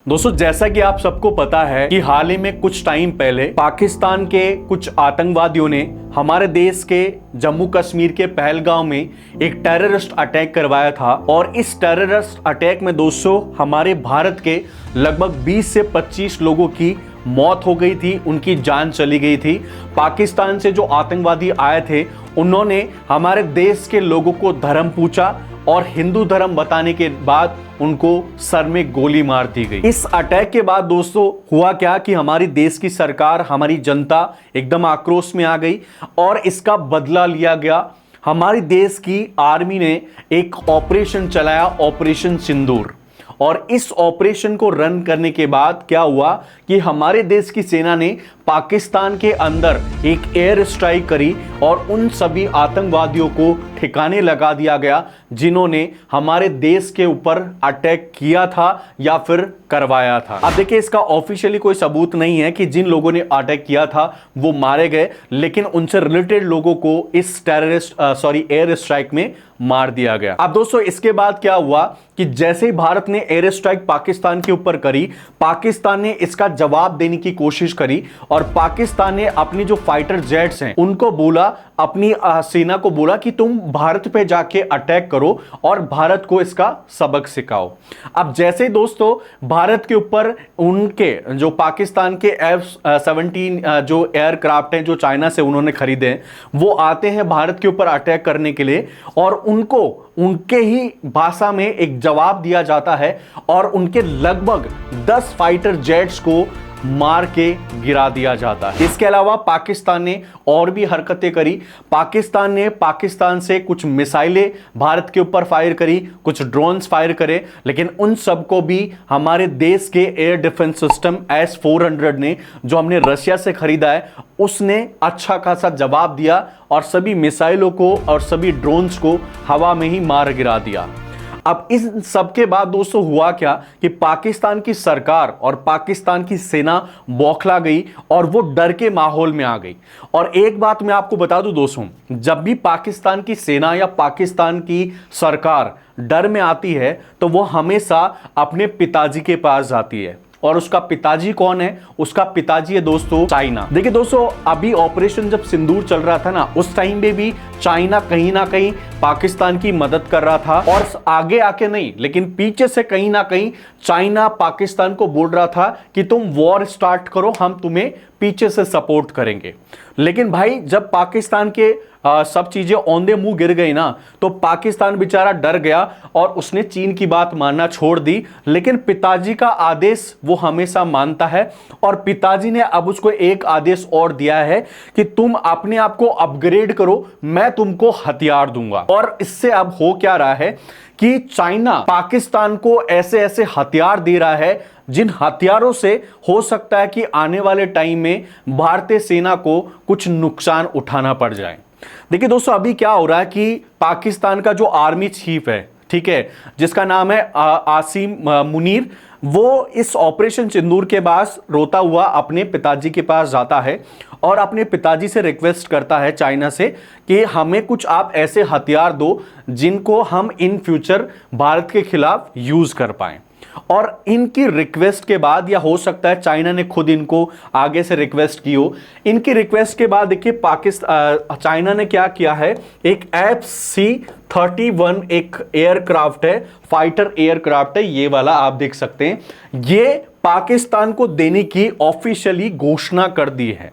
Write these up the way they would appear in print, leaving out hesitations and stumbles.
दोस्तों जैसा कि आप सबको पता है कि हाल ही में कुछ टाइम पहले पाकिस्तान के कुछ आतंकवादियों ने हमारे देश के जम्मू कश्मीर के पहलगांव में एक टेररिस्ट अटैक करवाया था। और इस टेररिस्ट अटैक में दोस्तों हमारे भारत के लगभग 20 से 25 लोगों की मौत हो गई थी, उनकी जान चली गई थी। पाकिस्तान से जो आतंकवादी आए थे उन्होंने हमारे देश के लोगों को धर्म पूछा और हिंदू धर्म बताने के बाद उनको सर में गोली मार दी गई। इस अटैक के बाद दोस्तों हुआ क्या कि हमारी देश की सरकार, हमारी जनता एकदम आक्रोश में आ गई और इसका बदला लिया गया। हमारी देश की आर्मी ने एक ऑपरेशन चलाया, ऑपरेशन सिंदूर। और इस ऑपरेशन को रन करने के बाद क्या हुआ कि हमारे देश की सेना ने पाकिस्तान के अंदर एक एयर स्ट्राइक करी और उन सभी आतंकवादियों को ठिकाने लगा दिया गया जिन्होंने हमारे देश के ऊपर अटैक किया था या फिर करवाया था। अब देखिए, इसका ऑफिशियली कोई सबूत नहीं है कि जिन लोगों ने अटैक किया था वो मारे गए, लेकिन उनसे रिलेटेड लोगों को इस एयर स्ट्राइक में मार दिया गया। अब दोस्तों इसके बाद क्या हुआ कि जैसे ही भारत ने एयर स्ट्राइक पाकिस्तान के ऊपर करी, पाकिस्तान ने इसका जवाब देने की कोशिश करी और पाकिस्तान ने अपनी जो फाइटर जेट्स हैं उनको बोला, अपनी सेना को बोला कि तुम भारत पे जाके अटैक करो और भारत को इसका सबक सिखाओ। अब जैसे ही दोस्तों भारत के ऊपर उनके जो पाकिस्तान के F-17 जो एयरक्राफ्ट हैं जो चाइना से उन्होंने खरीदे हैं, वो आते हैं भारत के ऊपर अटैक करने के लिए और उनको उनके ही भाषा में एक जवाब दिया जाता है और उनके लगभग 10 फाइटर जेट्स को मार के गिरा दिया जाता है। इसके अलावा पाकिस्तान ने और भी हरकतें करी। पाकिस्तान से कुछ मिसाइलें भारत के ऊपर फायर करी, कुछ ड्रोन्स फायर करे, लेकिन उन सबको भी हमारे देश के एयर डिफेंस सिस्टम S-400 ने, जो हमने रशिया से खरीदा है, उसने अच्छा खासा जवाब दिया और सभी मिसाइलों को और सभी ड्रोन्स को हवा में ही मार गिरा दिया। अब इस सब के बाद दोस्तों हुआ क्या कि पाकिस्तान की सरकार और पाकिस्तान की सेना बौखला गई और वो डर के माहौल में आ गई। और एक बात मैं आपको बता दूं दोस्तों, जब भी पाकिस्तान की सेना या पाकिस्तान की सरकार डर में आती है तो वो हमेशा अपने पिताजी के पास जाती है। और उसका पिताजी कौन है? उसका पिताजी है दोस्तों चाइना। देखिए दोस्तों, अभी ऑपरेशन जब सिंदूर चल रहा था ना, उस टाइम में भी चाइना कहीं ना कहीं पाकिस्तान की मदद कर रहा था और आगे आके नहीं, लेकिन पीछे से कहीं ना कहीं चाइना पाकिस्तान को बोल रहा था कि तुम वॉर स्टार्ट करो, हम तुम्हें पीछे से सपोर्ट करेंगे। लेकिन भाई जब पाकिस्तान के सब चीजें औंधे मुंह गिर गई ना, तो पाकिस्तान बेचारा डर गया और उसने चीन की बात मानना छोड़ दी। लेकिन पिताजी का आदेश वो हमेशा मानता है और पिताजी ने अब उसको एक आदेश और दिया है कि तुम अपने आप को अपग्रेड करो, मैं तुमको हथियार दूंगा। और इससे अब हो क्या रहा है कि चाइना पाकिस्तान को ऐसे ऐसे हथियार दे रहा है जिन हथियारों से हो सकता है कि आने वाले टाइम में भारतीय सेना को कुछ नुकसान उठाना पड़ जाए। देखिए दोस्तों, अभी क्या हो रहा है कि पाकिस्तान का जो आर्मी चीफ है, ठीक है, जिसका नाम है आसिम मुनीर, वो इस ऑपरेशन सिंदूर के बाद रोता हुआ अपने पिताजी के पास जाता है और अपने पिताजी से रिक्वेस्ट करता है चाइना से कि हमें कुछ आप ऐसे हथियार दो जिनको हम इन फ्यूचर भारत के खिलाफ यूज कर पाएं। और इनकी रिक्वेस्ट के बाद, या हो सकता है चाइना ने खुद इनको आगे से रिक्वेस्ट की हो, इनकी रिक्वेस्ट के बाद देखिए चाइना ने क्या किया है, एक F-31 एक एयरक्राफ्ट है, फाइटर एयरक्राफ्ट है, ये वाला आप देख सकते हैं, ये पाकिस्तान को देने की ऑफिशियली घोषणा कर दी है।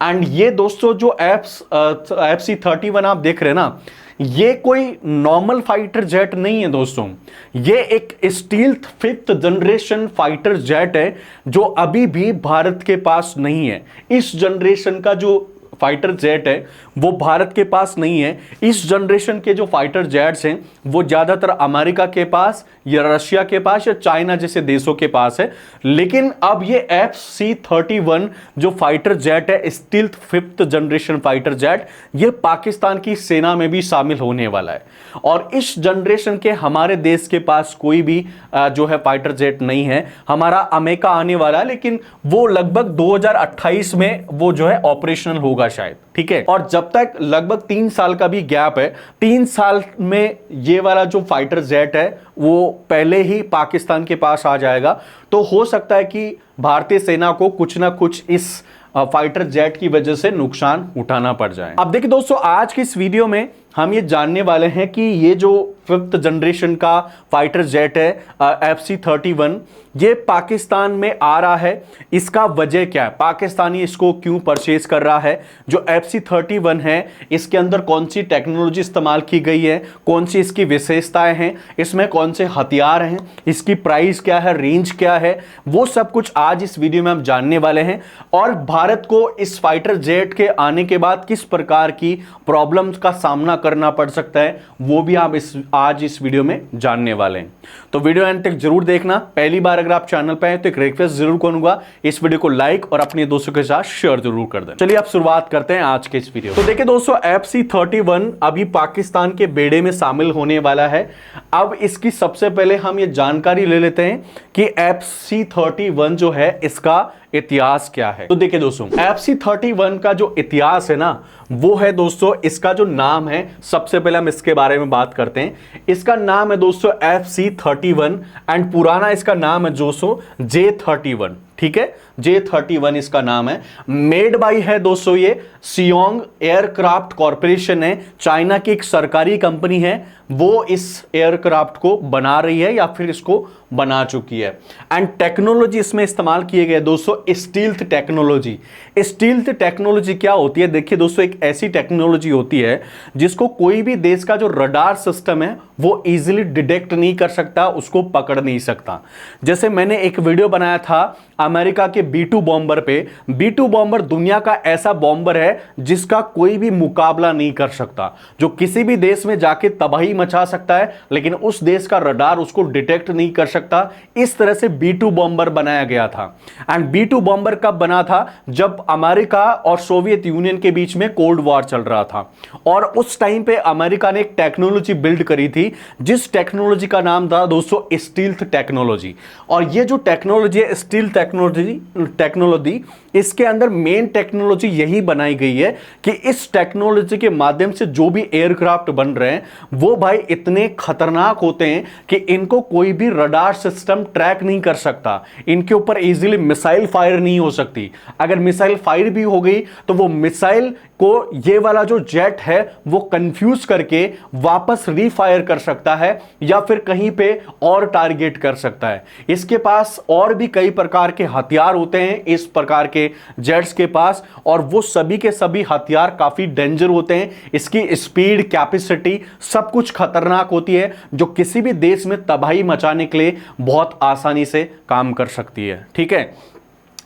एंड ये दोस्तों जो FC-31 आप देख रहे हैं ना, ये कोई नॉर्मल फाइटर जेट नहीं है दोस्तों, ये एक stealth 5th generation fighter jet है जो अभी भी भारत के पास नहीं है। इस जनरेशन का जो फाइटर जेट है वो भारत के पास नहीं है। इस जनरेशन के जो फाइटर जेट्स हैं वो ज्यादातर अमेरिका के पास या रशिया के पास या चाइना जैसे देशों के पास है। लेकिन अब ये FC-31 जो फाइटर जेट है, stealth 5th generation fighter jet, ये पाकिस्तान की सेना में भी शामिल होने वाला है। और इस जनरेशन के हमारे देश के पास कोई भी जो है फाइटर जेट नहीं है। हमारा अमेरिका आने वाला है, लेकिन वो लगभग 2028 में वो जो है ऑपरेशनल होगा होगा शायद, ठीक है। और जब तक लगभग 3 साल का भी गैप है, 3 साल में ये वाला जो फाइटर जेट है वो पहले ही पाकिस्तान के पास आ जाएगा। तो हो सकता है कि भारतीय सेना को कुछ ना कुछ इस फाइटर जेट की वजह से नुकसान उठाना पड़ जाए। अब देखिए दोस्तों, आज की इस वीडियो में हम ये जानने वाले हैं कि ये जो 5th जनरेशन का फाइटर जेट है FC-31, ये पाकिस्तान में आ रहा है, इसका वजह क्या है, पाकिस्तानी इसको क्यों परचेज कर रहा है। जो FC-31 है इसके अंदर कौन सी टेक्नोलॉजी इस्तेमाल की गई है, कौन सी इसकी विशेषताएं हैं, इसमें कौन से हथियार हैं, इसकी प्राइस क्या है, रेंज क्या है, वो सब कुछ आज इस वीडियो में हम जानने वाले हैं। और भारत को इस फाइटर जेट के आने के बाद किस प्रकार की प्रॉब्लम्स का सामना करना पड़ सकता है, वो भी आप आज इस वीडियो में जानने वाले हैं। तो वीडियो एंड तक जरूर देखना। पहली बार अगर आप चैनल पे हैं तो एक रिक्वेस्ट जरूर करूंगा, इस वीडियो को लाइक और अपने दोस्तों के साथ शेयर जरूर कर दें। चलिए आप शुरुआत करते हैं आज के इस वीडियो। तो देखिए दोस्तों, FC-31 अभी पाकिस्तान के बेड़े में शामिल होने वाला है। अब इसकी सबसे पहले हम ये जानकारी ले लेते हैं कि FC-31 जो है इसका इतिहास क्या है। तो देखिए दोस्तों, FC-31 का जो इतिहास है ना, वो है दोस्तों, इसका जो नाम है, सबसे पहले हम इसके बारे में बात करते हैं। इसका नाम है दोस्तों FC-31 एंड पुराना इसका नाम है दोस्तों J-31, ठीक है। J-31 इसका नाम है। मेड बाई है दोस्तों ये सियोंग एयरक्राफ्ट कॉर्पोरेशन है, चाइना की एक सरकारी कंपनी है, वो इस एयरक्राफ्ट को बना रही है या फिर इसको बना चुकी है। एंड टेक्नोलॉजी इसमें इस्तेमाल किए गए दोस्तों स्टील्थ टेक्नोलॉजी। स्टील्थ टेक्नोलॉजी क्या होती है? देखिए दोस्तों, एक ऐसी टेक्नोलॉजी होती है जिसको कोई भी देश का जो रडार सिस्टम है वो इजीली डिटेक्ट नहीं कर सकता, उसको पकड़ नहीं सकता। जैसे मैंने एक वीडियो बनाया था अमेरिका के B-2 बॉम्बर पे। B-2 बॉम्बर दुनिया का ऐसा बॉम्बर है जिसका कोई भी मुकाबला नहीं कर सकता, जो किसी भी देश में जाके तबाही मचा सकता है, लेकिन उस देश का रडार उसको डिटेक्ट नहीं कर सकता। इस तरह से B-2 बॉम्बर बनाया गया था। एंड B-2 बॉम्बर कब बना था? जब अमेरिका और सोवियत यूनियन के बीच में कोल्ड वॉर चल रहा था, और उस टाइम पे अमेरिका ने एक टेक्नोलॉजी बिल्ड करी थी, जिस टेक्नोलॉजी का नाम था दोस्तों स्टील्थ टेक्नोलॉजी। और ये जो टेक्नोलॉजी है स्टील्थ टेक्नोलॉजी, इसके अंदर मेन टेक्नोलॉजी यही बनाई गई है कि इस टेक्नोलॉजी के माध्यम से जो भी एयरक्राफ्ट बन रहे हैं वो भाई इतने खतरनाक होते हैं कि इनको कोई भी रडार सिस्टम ट्रैक नहीं कर सकता, इनके ऊपर इजीली मिसाइल फायर नहीं हो सकती। अगर मिसाइल फायर भी हो गई तो वो मिसाइल को ये वाला जो जेट है वो कंफ्यूज करके वापस रीफायर कर सकता है या फिर कहीं पे और टारगेट कर सकता है। इसके पास और भी कई प्रकार के हथियार होते हैं इस प्रकार के जेट्स के पास, और वो सभी के सभी हथियार काफी डेंजर होते हैं। इसकी स्पीड, कैपेसिटी सब कुछ खतरनाक होती है, जो किसी भी देश में तबाही मचाने के लिए बहुत आसानी से काम कर सकती है, ठीक है।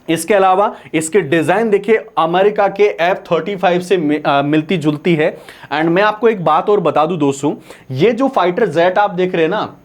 इसके अलावा इसके डिजाइन देखिए अमेरिका के F-35 से मिलती जुलती है। एंड मैं आपको एक बात और बता दूं दोस्तों, ये जो फाइटर जेट आप देख रहे हैं ना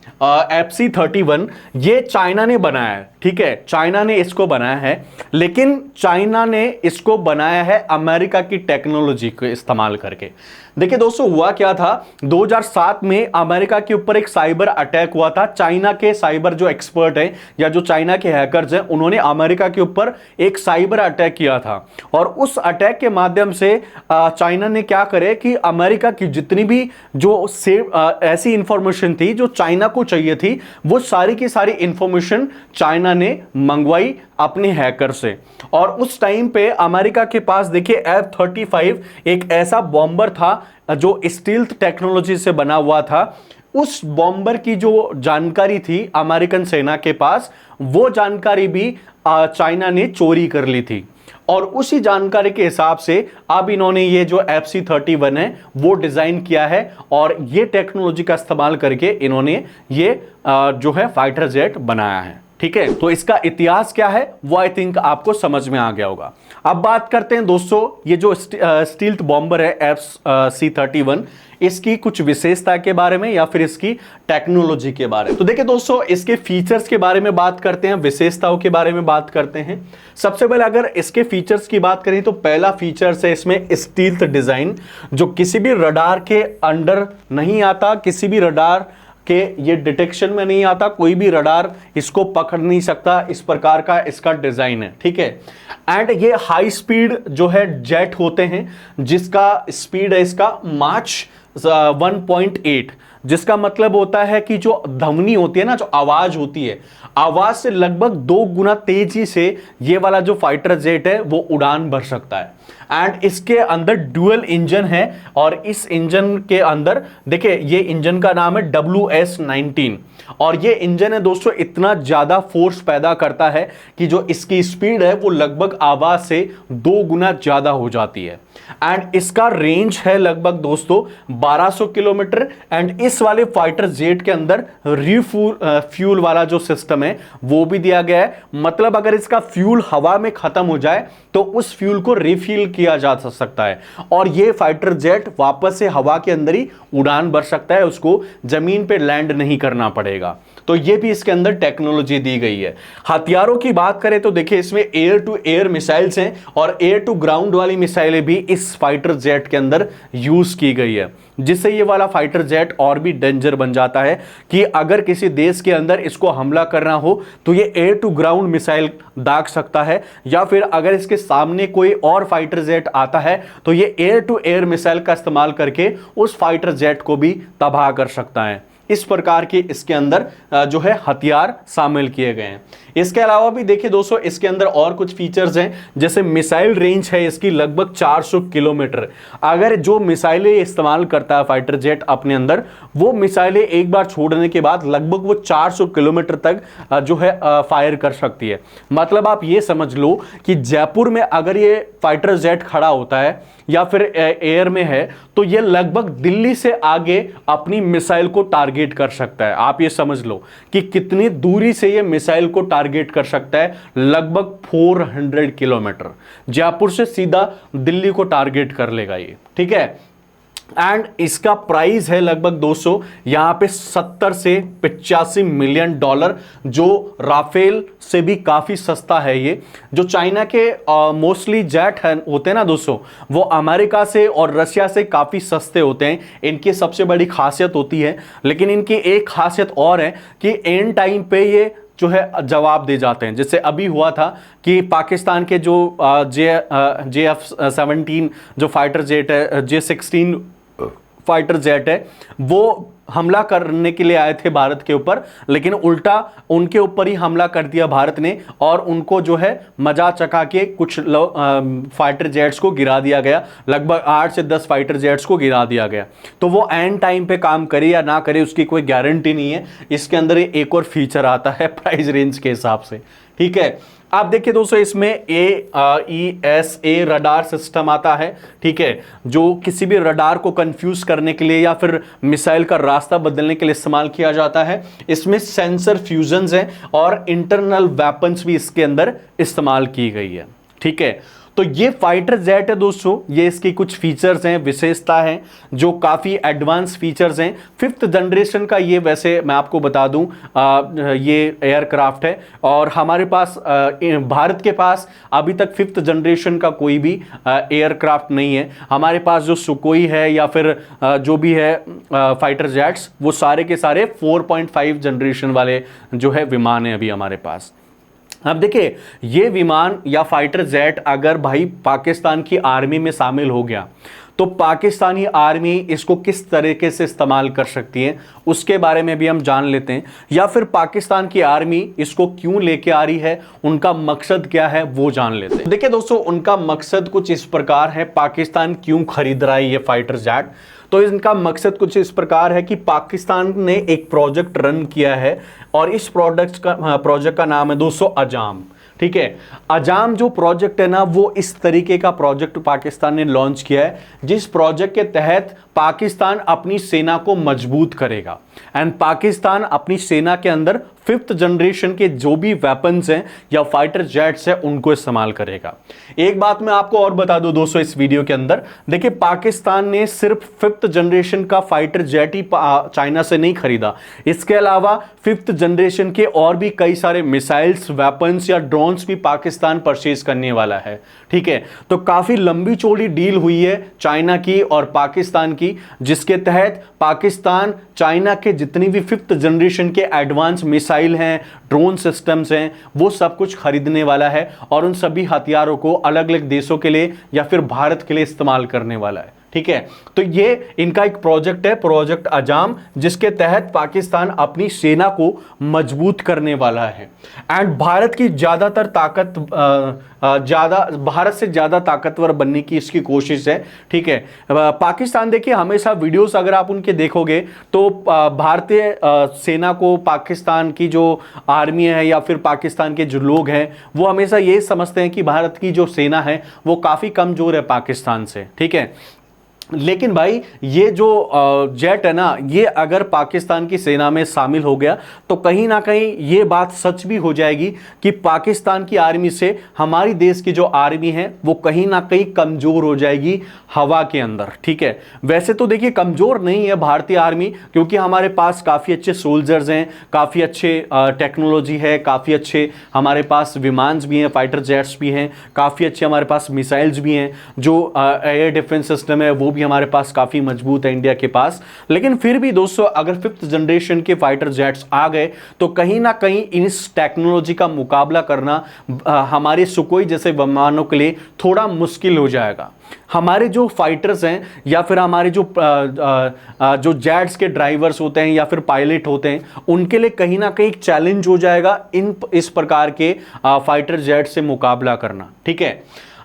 FC-31, ये चाइना ने बनाया है, ठीक है। चाइना ने इसको बनाया है, लेकिन चाइना ने इसको बनाया है अमेरिका की टेक्नोलॉजी को इस्तेमाल करके। देखिए दोस्तों, हुआ क्या था, 2007 में अमेरिका के ऊपर एक साइबर अटैक हुआ था। चाइना के साइबर जो एक्सपर्ट हैं या जो चाइना के हैकर्स हैं, उन्होंने अमेरिका के ऊपर एक साइबर अटैक किया था। और उस अटैक के माध्यम से चाइना ने क्या करे कि अमेरिका की जितनी भी जो ऐसी इंफॉर्मेशन थी जो चाइना को चाहिए थी, वो सारी की सारी इंफॉर्मेशन चाइना ने मंगवाई अपने हैकर से। और उस टाइम पे अमेरिका के पास देखिए F-35 एक ऐसा बॉम्बर था जो स्टील्थ टेक्नोलॉजी से बना हुआ था। उस बॉम्बर की जो जानकारी थी अमेरिकन सेना के पास, वो जानकारी भी चाइना ने चोरी कर ली थी, और उसी जानकारी के हिसाब से अब इन्होंने ये जो FC-31 है वो डिजाइन किया है, और ये टेक्नोलॉजी का इस्तेमाल करके इन्होंने ये जो है फाइटर जेट बनाया है, ठीक है। तो इसका इतिहास क्या है वो आई थिंक आपको समझ में आ गया होगा। अब बात करते हैं दोस्तों, ये जो स्टील्थ बॉम्बर है FC-31, इसकी कुछ विशेषता के बारे में या फिर इसकी टेक्नोलॉजी के बारे में। तो देखिए दोस्तों, इसके फीचर्स के बारे में बात करते हैं, विशेषताओं के बारे में बात करते हैं। सबसे पहले अगर इसके फीचर्स की बात करें तो पहला फीचर्स है इसमें स्टील्थ डिजाइन, जो किसी भी रडार के अंडर नहीं आता, किसी भी रडार कि ये डिटेक्शन में नहीं आता, कोई भी रडार इसको पकड़ नहीं सकता, इस प्रकार का इसका डिजाइन है, ठीक है। एंड ये हाई स्पीड जो है जेट होते हैं, जिसका स्पीड है इसका मार्च 1.8, जिसका मतलब होता है कि जो ध्वनि होती है ना, जो आवाज होती है, आवाज से लगभग 2 गुना तेजी से ये वाला जो फाइटर जेट है वो उड़ान भर सकता है। एंड इसके अंदर ड्यूअल इंजन है, और इस इंजन के अंदर देखिए ये इंजन का नाम है WS-19, और ये इंजन है दोस्तों इतना ज्यादा फोर्स पैदा करता है कि जो इसकी स्पीड है वो लगभग आवाज से 2 गुना ज्यादा हो जाती है। एंड इसका रेंज है लगभग दोस्तों 1200 किलोमीटर। एंड इस वाले फाइटर जेट के अंदर फ्यूल वाला जो सिस्टम है वो भी दिया गया है, मतलब अगर इसका फ्यूल हवा में खत्म हो जाए तो उस फ्यूल को रिफिल किया जा सकता है, और ये फाइटर जेट वापस से हवा के अंदर ही उड़ान भर सकता है, उसको जमीन पे लैंड नहीं करना पड़ेगा। तो ये भी इसके अंदर टेक्नोलॉजी दी गई है। हथियारों की बात करें तो देखिए इसमें एयर टू एयर मिसाइल्स हैं, और एयर टू ग्राउंड वाली मिसाइलें भी इस फाइटर जेट के अंदर यूज की गई है, जिससे ये वाला फाइटर जेट और भी डेंजर बन जाता है कि अगर किसी देश के अंदर इसको हमला करना हो तो ये एयर टू ग्राउंड मिसाइल दाग सकता है, या फिर अगर इसके सामने कोई और फाइटर जेट आता है तो ये एयर टू एयर मिसाइल का इस्तेमाल करके उस फाइटर जेट को भी तबाह कर सकता है। इस प्रकार के इसके अंदर जो है हथियार शामिल किए गए हैं। इसके अलावा भी देखिए दोस्तों इसके अंदर और कुछ फीचर्स हैं, जैसे मिसाइल रेंज है इसकी लगभग 400 किलोमीटर। अगर जो मिसाइलें इस्तेमाल करता है फाइटर जेट अपने अंदर, वो मिसाइलें एक बार छोड़ने के बाद लगभग वो 400 किलोमीटर तक जो है फायर कर सकती है। मतलब आप ये समझ लो कि जयपुर में अगर ये फाइटर जेट खड़ा होता है या फिर एयर में है तो ये लगभग दिल्ली से आगे अपनी मिसाइल को टारगेट कर सकता है। आप ये समझ लो कि कितनी दूरी से ये मिसाइल को टारगेट कर सकता है, लगभग 400 किलोमीटर जयपुर से सीधा दिल्ली को टारगेट कर लेगा ये, ठीक है। एंड इसका प्राइस है लगभग 200 यहां पे 70 से 85 मिलियन डॉलर, जो राफेल से भी काफी सस्ता है। ये जो चाइना के मोस्टली जेट होते हैं ना दोस्तों, वो अमेरिका से और रशिया से काफी सस्ते होते हैं, इनकी सबसे बड़ी खासियत होती है। लेकिन इनकी एक खासियत और है कि एंड टाइम पे ये जो है जवाब दे जाते हैं। जैसे अभी हुआ था कि पाकिस्तान के जो JF-17 जो फाइटर जेट है, J-16 फाइटर जेट है, वो हमला करने के लिए आए थे भारत के ऊपर, लेकिन उल्टा उनके ऊपर ही हमला कर दिया भारत ने, और उनको जो है मजा चखा के कुछ फाइटर जेट्स को गिरा दिया गया, लगभग 8 से 10 फाइटर जेट्स को गिरा दिया गया। तो वो एंड टाइम पे काम करे या ना करे उसकी कोई गारंटी नहीं है। इसके अंदर एक और फीचर आता है प्राइस रेंज के हिसाब से, ठीक है। आप देखिए दोस्तों इसमें AESA रडार सिस्टम आता है, ठीक है, जो किसी भी रडार को कंफ्यूज करने के लिए या फिर मिसाइल का रास्ता बदलने के लिए इस्तेमाल किया जाता है। इसमें सेंसर फ्यूजन्स हैं और इंटरनल वेपन्स भी इसके अंदर इस्तेमाल की गई है, ठीक है। तो ये फाइटर जेट है दोस्तों, ये इसकी कुछ फीचर्स हैं, विशेषता है जो काफ़ी एडवांस फीचर्स हैं। 5th जनरेशन का ये, वैसे मैं आपको बता दूं ये एयरक्राफ्ट है, और हमारे पास भारत के पास अभी तक 5th जनरेशन का कोई भी एयरक्राफ्ट नहीं है। हमारे पास जो सुकोई है या फिर जो भी है फाइटर जेट्स, वो सारे के सारे 4.5 जनरेशन वाले जो है विमान है अभी हमारे पास। अब देखिए ये विमान या फाइटर जेट अगर भाई पाकिस्तान की आर्मी में शामिल हो गया तो पाकिस्तानी आर्मी इसको किस तरीके से इस्तेमाल कर सकती है उसके बारे में भी हम जान लेते हैं, या फिर पाकिस्तान की आर्मी इसको क्यों लेके आ रही है, उनका मकसद क्या है वो जान लेते हैं। देखिए दोस्तों उनका मकसद कुछ इस प्रकार है, पाकिस्तान क्यों खरीद रहा है ये फाइटर जेट। तो इनका मकसद कुछ इस प्रकार है कि पाकिस्तान ने एक प्रोजेक्ट रन किया है, और इस प्रोजेक्ट का नाम है दोस्तों अजाम, ठीक है। अजाम जो प्रोजेक्ट है ना, वो इस तरीके का प्रोजेक्ट पाकिस्तान ने लॉन्च किया है, जिस प्रोजेक्ट के तहत पाकिस्तान अपनी सेना को मजबूत करेगा, एंड पाकिस्तान अपनी सेना के अंदर 5th जनरेशन के जो भी वेपन्स हैं या फाइटर जेट्स हैं उनको इस्तेमाल करेगा। एक बात मैं आपको और बता दूं दोस्तों इस वीडियो के अंदर, देखिए पाकिस्तान ने सिर्फ 5th जनरेशन का फाइटर जेट ही चाइना से नहीं खरीदा, इसके अलावा 5th जनरेशन के और भी कई सारे मिसाइल्स, वेपन्स या ड्रोन ड्रोन्स भी पाकिस्तान परचेज करने वाला है। ठीक है, तो काफी लंबी चौड़ी डील हुई है चाइना की और पाकिस्तान की, जिसके तहत पाकिस्तान चाइना के जितनी भी 5th जनरेशन के एडवांस मिसाइल हैं, ड्रोन सिस्टम्स हैं, वो सब कुछ खरीदने वाला है और उन सभी हथियारों को अलग अलग देशों के लिए या फिर भारत के लिए इस्तेमाल करने वाला है। ठीक है, तो ये इनका एक प्रोजेक्ट है, प्रोजेक्ट अजाम, जिसके तहत पाकिस्तान अपनी सेना को मजबूत करने वाला है। एंड भारत की ज्यादातर ताकत भारत से ज्यादा ताकतवर बनने की इसकी कोशिश है। ठीक है, पाकिस्तान देखिए हमेशा वीडियोस अगर आप उनके देखोगे तो भारतीय सेना को, पाकिस्तान की जो आर्मी है या फिर पाकिस्तान के जो लोग हैं वो हमेशा ये समझते हैं कि भारत की जो सेना है वो काफी कमजोर है पाकिस्तान से। ठीक है, लेकिन भाई ये जो जेट है ना, ये अगर पाकिस्तान की सेना में शामिल हो गया तो कहीं ना कहीं ये बात सच भी हो जाएगी कि पाकिस्तान की आर्मी से हमारी देश की जो आर्मी है वो कहीं ना कहीं कमजोर हो जाएगी हवा के अंदर। ठीक है, वैसे तो देखिए कमजोर नहीं है भारतीय आर्मी, क्योंकि हमारे पास काफी अच्छे सोल्जर्स हैं, काफी अच्छे टेक्नोलॉजी है, काफी अच्छे हमारे पास विमान भी हैं, फाइटर जेट्स भी हैं, काफी अच्छे हमारे पास मिसाइल्स भी हैं, जो एयर डिफेंस सिस्टम है वो भी हमारे पास काफी मजबूत है इंडिया के पास। लेकिन फिर भी दोस्तों अगर 5th जनरेशन के फाइटर जेट्स आ गए तो कहीं ना कहीं इस टेक्नोलॉजी का मुकाबला करना हमारे सुकोई जैसे विमानों के लिए थोड़ा मुश्किल हो जाएगा। हमारे जो फाइटर्स हैं या फिर हमारे जो जेट्स के ड्राइवर्स होते हैं या फिर पायलट होते हैं, उनके लिए कहीं ना कहीं एक चैलेंज हो जाएगा इस प्रकार के फाइटर जेट से मुकाबला करना। ठीक है,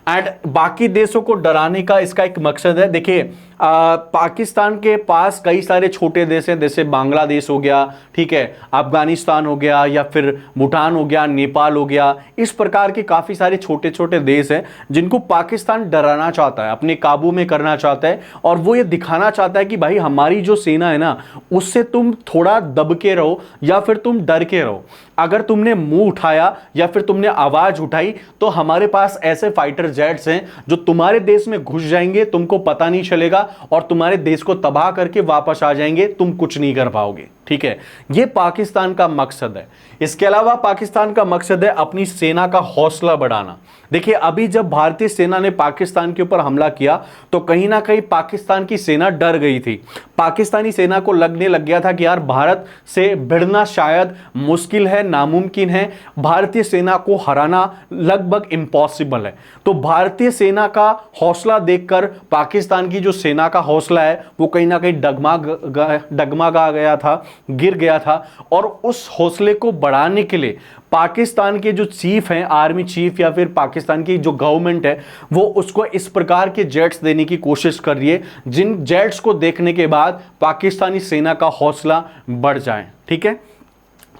एंड बाकी देशों को डराने का इसका एक मकसद है। देखिए पाकिस्तान के पास कई सारे छोटे देश हैं, जैसे बांग्लादेश हो गया, ठीक है, अफगानिस्तान हो गया, या फिर भूटान हो गया, नेपाल हो गया, इस प्रकार के काफ़ी सारे छोटे छोटे देश हैं जिनको पाकिस्तान डराना चाहता है, अपने काबू में करना चाहता है, और वो ये दिखाना चाहता है कि भाई हमारी जो सेना है ना उससे तुम थोड़ा दब के रहो या फिर तुम डर के रहो। अगर तुमने मुंह उठाया या फिर तुमने आवाज उठाई तो हमारे पास ऐसे फाइटर जेट्स हैं जो तुम्हारे देश में घुस जाएंगे, तुमको पता नहीं चलेगा और तुम्हारे देश को तबाह करके वापस आ जाएंगे, तुम कुछ नहीं कर पाओगे। ठीक है, ये पाकिस्तान का मकसद है। इसके अलावा पाकिस्तान का मकसद है अपनी सेना का हौसला बढ़ाना। देखिए अभी जब भारतीय सेना ने पाकिस्तान के ऊपर हमला किया तो कहीं ना कहीं पाकिस्तान की सेना डर गई थी। पाकिस्तानी सेना को लगने लग गया था कि यार भारत से भिड़ना शायद मुश्किल है, नामुमकिन है, भारतीय सेना को हराना लगभग इम्पॉसिबल है। तो भारतीय सेना का हौसला देखकर पाकिस्तान की जो सेना का हौसला है वो कहीं ना कहीं डगमगा गया था, गिर गया था। और उस हौसले को बढ़ाने के लिए पाकिस्तान के जो चीफ हैं, आर्मी चीफ या फिर पाकिस्तान की जो गवर्नमेंट है, वो उसको इस प्रकार के जेट्स देने की कोशिश कर रही है जिन जेट्स को देखने के बाद पाकिस्तानी सेना का हौसला बढ़ जाए। ठीक है,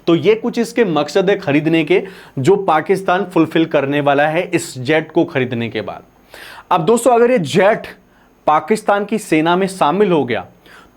तो ये कुछ इसके मकसद है खरीदने के, जो पाकिस्तान फुलफिल करने वाला है इस जेट को खरीदने के बाद। अब दोस्तों अगर ये जेट पाकिस्तान की सेना में शामिल हो गया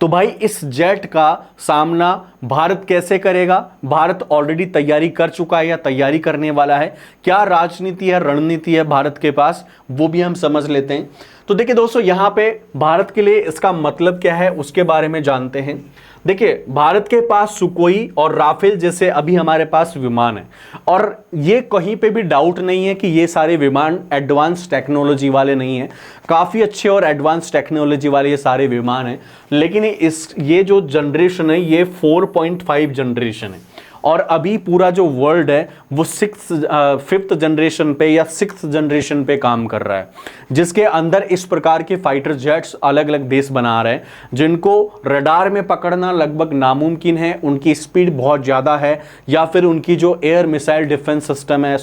तो भाई इस जेट का सामना भारत कैसे करेगा? भारत ऑलरेडी तैयारी कर चुका है या तैयारी करने वाला है। क्या राजनीति है, रणनीति है भारत के पास, वो भी हम समझ लेते हैं। तो देखिए दोस्तों यहां पे भारत के लिए इसका मतलब क्या है उसके बारे में जानते हैं। देखिए भारत के पास सुकोई और राफेल जैसे अभी हमारे पास विमान है, और ये कहीं पे भी डाउट नहीं है कि ये सारे विमान एडवांस टेक्नोलॉजी वाले नहीं हैं, काफ़ी अच्छे और एडवांस टेक्नोलॉजी वाले ये सारे विमान हैं। लेकिन ये जो जनरेशन है ये 4.5 जनरेशन है, और अभी पूरा जो वर्ल्ड है वो 5th जनरेशन पे या 6th जनरेशन पे काम कर रहा है, जिसके अंदर इस प्रकार के फाइटर जेट्स अलग अलग देश बना रहे हैं जिनको रडार में पकड़ना लगभग नामुमकिन है, उनकी स्पीड बहुत ज़्यादा है, या फिर उनकी जो एयर मिसाइल डिफेंस सिस्टम है,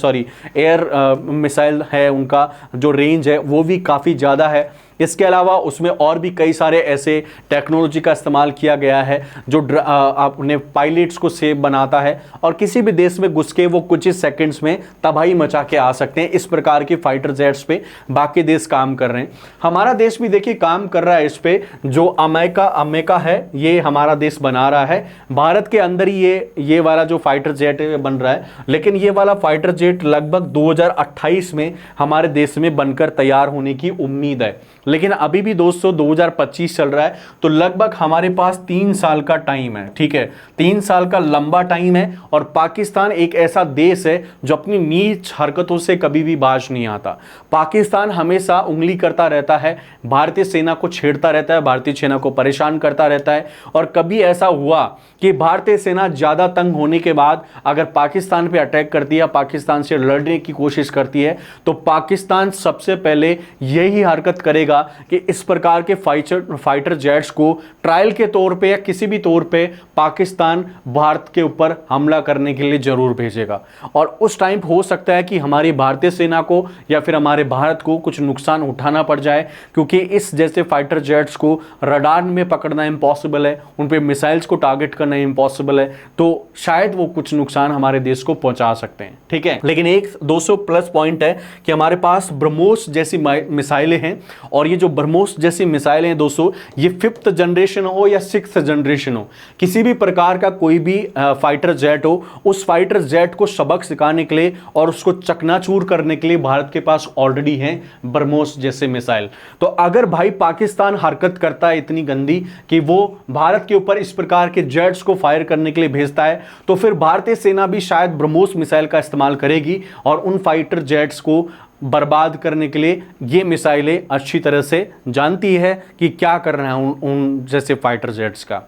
एयर मिसाइल है, उनका जो रेंज है वो भी काफ़ी ज़्यादा है। इसके अलावा उसमें और भी कई सारे ऐसे टेक्नोलॉजी का इस्तेमाल किया गया है जो अपने पायलट्स को सेफ बनाता है, और किसी भी देश में घुस के वो कुछ ही सेकंड्स में तबाही मचा के आ सकते हैं। इस प्रकार के फाइटर जेट्स पे बाकी देश काम कर रहे हैं। हमारा देश भी देखिए काम कर रहा है इस पे, जो अमेरिका है ये हमारा देश बना रहा है। भारत के अंदर ही ये वाला जो फाइटर जेट है बन रहा है, लेकिन ये वाला फाइटर जेट लगभग 2028 में हमारे देश में बनकर तैयार होने की उम्मीद है। लेकिन अभी भी दोस्तों 2025 चल रहा है, तो लगभग हमारे पास 3 साल का टाइम है। ठीक है, 3 साल का लंबा टाइम है और पाकिस्तान एक ऐसा देश है जो अपनी नीच हरकतों से कभी भी बाज नहीं आता। पाकिस्तान हमेशा उंगली करता रहता है, भारतीय सेना को छेड़ता रहता है, भारतीय सेना को परेशान करता रहता है। और कभी ऐसा हुआ कि भारतीय सेना ज्यादा तंग होने के बाद अगर पाकिस्तान पे अटैक करती है, पाकिस्तान से लड़ने की कोशिश करती है, तो पाकिस्तान सबसे पहले यही हरकत करेगा कि इस प्रकार के फाइटर जेट्स को ट्रायल के तौर पे या किसी भी तौर पे पाकिस्तान भारत के ऊपर हमला करने के लिए जरूर भेजेगा। और उस टाइम हो सकता है कि हमारी भारतीय सेना को या फिर हमारे भारत को कुछ नुकसान उठाना पड़ जाए, क्योंकि इस जैसे फाइटर जेट्स को रडार में पकड़ना इम्पॉसिबल है, उन पे मिसाइल्स को टारगेट करना इम्पॉसिबल है, तो शायद वो कुछ नुकसान हमारे देश को पहुंचा सकते हैं। ठीक है, लेकिन एक 200 प्लस पॉइंट है कि हमारे पास ब्रह्मोस जैसी मिसाइलें हैं। और ये जो ब्रह्मोस जैसी मिसाइलें हैं दोस्तों, ये 5th जनरेशन हो या 6th जनरेशन हो, किसी भी प्रकार का कोई भी फाइटर जेट हो, उस फाइटर जेट को सबक सिखाने के लिए और उसको चकनाचूर करने के लिए भारत के पास ऑलरेडी है ब्रह्मोस जैसे मिसाइल। तो अगर भाई पाकिस्तान हरकत करता है इतनी गंदी कि वो भारत के ऊपर इस प्रकार के जेट्स को फायर करने के लिए भेजता है, तो फिर भारतीय सेना भी शायद ब्रह्मोस मिसाइल का इस्तेमाल करेगी और उन फाइटर जेट्स को बर्बाद करने के लिए ये मिसाइलें अच्छी तरह से जानती है कि क्या करना है उन जैसे फाइटर जेट्स का।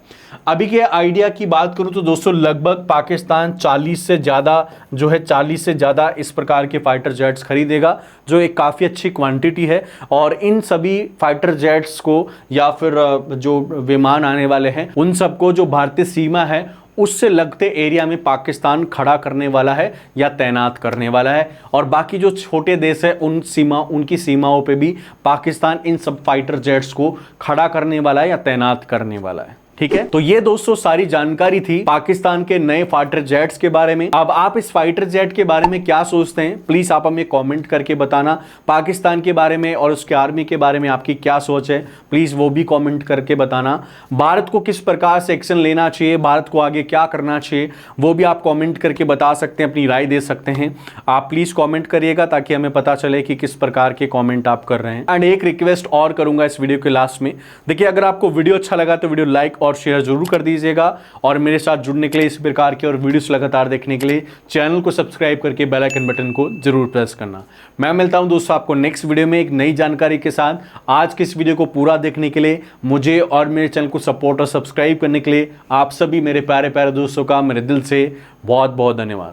अभी के आइडिया की बात करूं तो दोस्तों लगभग पाकिस्तान 40 से ज़्यादा इस प्रकार के फाइटर जेट्स खरीदेगा, जो एक काफ़ी अच्छी क्वांटिटी है। और इन सभी फाइटर जेट्स को या फिर जो विमान आने वाले हैं उन सबको जो भारतीय सीमा है उससे लगते एरिया में पाकिस्तान खड़ा करने वाला है या तैनात करने वाला है। और बाकी जो छोटे देश है उनकी सीमाओं पे भी पाकिस्तान इन सब फाइटर जेट्स को खड़ा करने वाला है या तैनात करने वाला है। ठीक है, तो ये दोस्तों सारी जानकारी थी पाकिस्तान के नए फाइटर जेट्स के बारे में। अब आप इस फाइटर जेट के बारे में क्या सोचते हैं, प्लीज आप हमें कमेंट करके बताना। पाकिस्तान के बारे में और उसके आर्मी के बारे में आपकी क्या सोच है, प्लीज वो भी कमेंट करके बताना। भारत को किस प्रकार से एक्शन लेना चाहिए, भारत को आगे क्या करना चाहिए, वो भी आप कॉमेंट करके बता सकते हैं, अपनी राय दे सकते हैं। आप प्लीज कॉमेंट करिएगा ताकि हमें पता चले कि किस प्रकार के कॉमेंट आप कर रहे हैं। एंड एक रिक्वेस्ट और करूंगा इस वीडियो के लास्ट में, देखिए अगर आपको वीडियो अच्छा लगा तो वीडियो लाइक और शेयर जरूर कर दीजिएगा। और मेरे साथ जुड़ने के लिए, इस प्रकार के और वीडियोस लगातार देखने के लिए चैनल को सब्सक्राइब करके बेल आइकन बटन को जरूर प्रेस करना। मैं मिलता हूं दोस्तों आपको नेक्स्ट वीडियो में एक नई जानकारी के साथ। आज के इस वीडियो को पूरा देखने के लिए, मुझे और मेरे चैनल को सपोर्ट और सब्सक्राइब करने के लिए आप सभी मेरे प्यारे प्यारे दोस्तों का मेरे दिल से बहुत बहुत धन्यवाद।